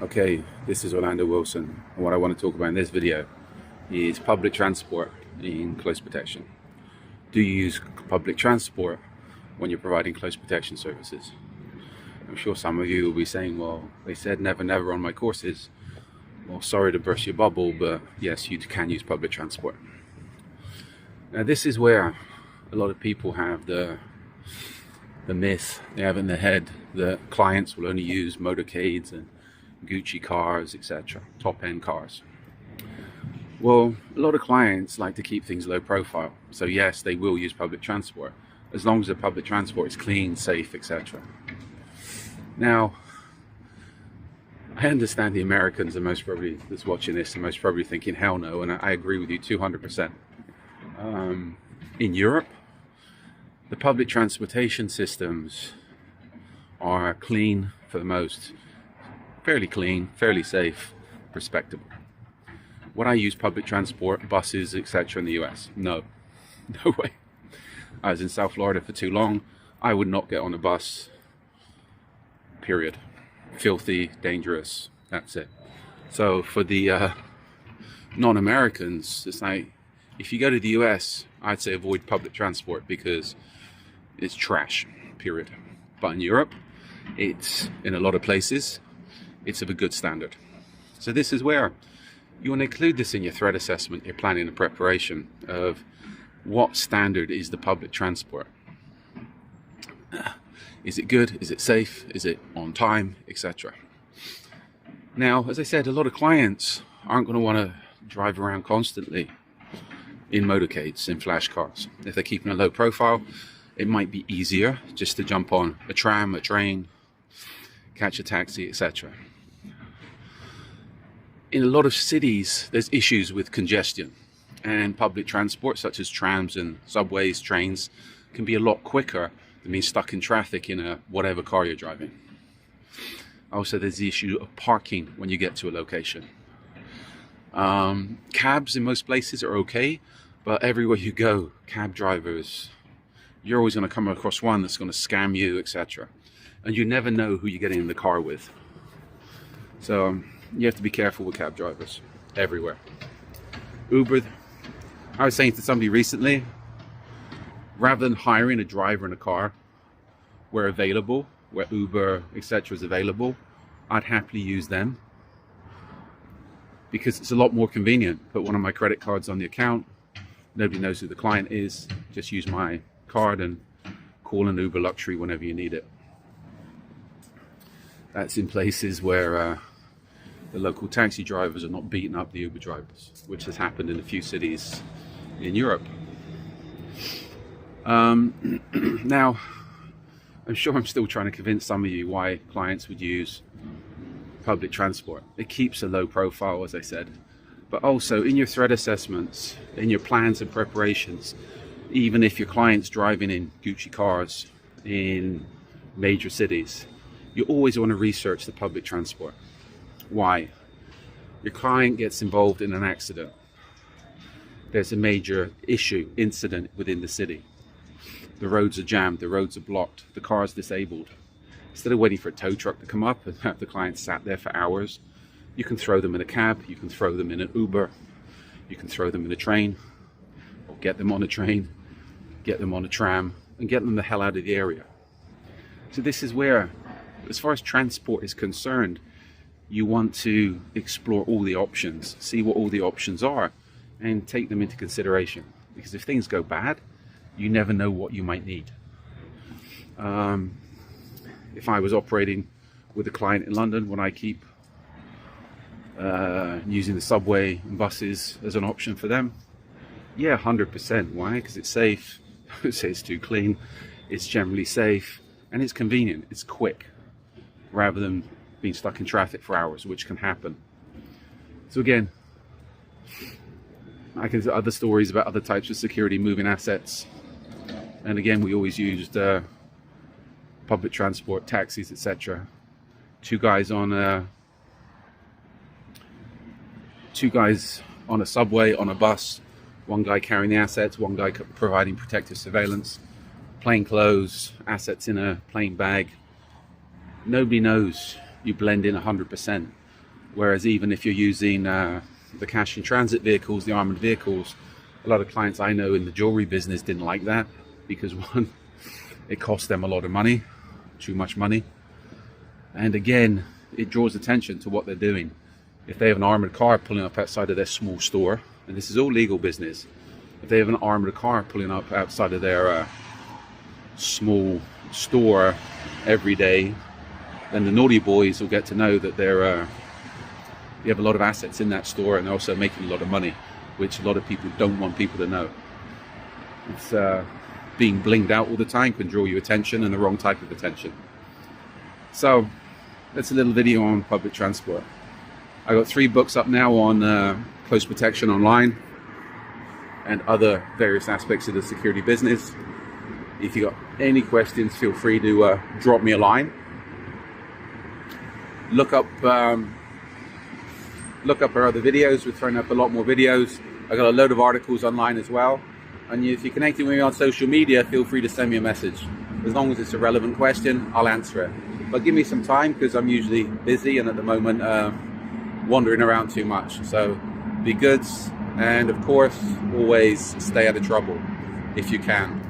Okay, this is Orlando Wilson, and what I want to talk about in this video is public transport in close protection. Do you use public transport when you're providing close protection services? I'm sure some of you will be saying, well, they said never never on my courses. Well, sorry to burst your bubble, but yes, you can use public transport. Now this is where a lot of people have the myth they have in their head that clients will only use motorcades and Gucci cars, etc., top-end cars. Well, a lot of clients like to keep things low profile, so yes, they will use public transport as long as the public transport is clean, safe, etc. Now, I understand the Americans are most probably that's watching this are most probably thinking hell no, and I agree with you 200%. In Europe, the public transportation systems are clean for the most, fairly clean, fairly safe, respectable. Would I use public transport, buses, etc. in the US? No, no way. I was in South Florida for too long. I would not get on a bus, period. Filthy, dangerous, that's it. So for the non-Americans, it's like, if you go to the US, I'd say avoid public transport because it's trash, period. But in Europe, it's, in a lot of places, it's of a good standard. So this is where you want to include this in your threat assessment, your planning and preparation of what standard is the public transport. Is it good? Is it safe? Is it on time, etc.? Now, as I said, a lot of clients aren't going to want to drive around constantly in motorcades, in flash cars. If they're keeping a low profile, it might be easier just to jump on a tram, a train, catch a taxi, etc. In a lot of cities, there's issues with congestion, and public transport such as trams and subways, trains can be a lot quicker than being stuck in traffic in a whatever car you're driving. Also, there's the issue of parking when you get to a location. Cabs in most places are okay, but everywhere you go, cab drivers, you're always going to come across one that's going to scam you, etc. And you never know who you're getting in the car with. So you have to be careful with cab drivers everywhere. Uber, I was saying to somebody recently, rather than hiring a driver in a car where available, where Uber, etc. is available, I'd happily use them because it's a lot more convenient. Put one of my credit cards on the account, nobody knows who the client is, just use my card and call an Uber Luxury whenever you need it. That's in places where the local taxi drivers are not beating up the Uber drivers, which has happened in a few cities in Europe. Now, I'm sure I'm still trying to convince some of you why clients would use public transport. It keeps a low profile, as I said, but also in your threat assessments, in your plans and preparations, even if your client's driving in Gucci cars in major cities, you always want to research the public transport. Why? Your client gets involved in an accident. There's a major issue, incident within the city. The roads are jammed, the roads are blocked, the car is disabled. Instead of waiting for a tow truck to come up and have the client sat there for hours, you can throw them in a cab, you can throw them in an Uber, you can throw them in a train, or get them on a train, get them on a tram, and get them the hell out of the area. So this is where, as far as transport is concerned, you want to explore all the options, see what all the options are, and take them into consideration. Because if things go bad, you never know what you might need. If I was operating with a client in London, would I keep using the subway and buses as an option for them? Yeah, 100%. Why? Because it's safe. I would say it's too clean. It's generally safe, and it's convenient. It's quick, rather than being stuck in traffic for hours, which can happen. So again, I can tell other stories about other types of security moving assets. And again, we always used public transport, taxis, etc. Two guys on a subway, on a bus, one guy carrying the assets, one guy providing protective surveillance, plain clothes, assets in a plain bag. Nobody knows. You blend in 100%. Whereas even if you're using the cash in transit vehicles, the armored vehicles, a lot of clients I know in the jewelry business didn't like that because one, it cost them a lot of money, too much money. And again, it draws attention to what they're doing. If they have an armored car pulling up outside of their small store, and this is all legal business, if they have an armored car pulling up outside of their small store every day, then the naughty boys will get to know that you have a lot of assets in that store and they're also making a lot of money, which a lot of people don't want people to know. It's being blinged out all the time can draw you attention, and the wrong type of attention. So that's a little video on public transport. I got 3 books up now on close protection online and other various aspects of the security business. If you got any questions, feel free to drop me a line. Look up our other videos. We're throwing up a lot more videos. I got a load of articles online as well. And if you're connecting with me on social media, feel free to send me a message. As long as it's a relevant question, I'll answer it. But give me some time, because I'm usually busy and at the moment wandering around too much. So be good, and of course, always stay out of trouble if you can.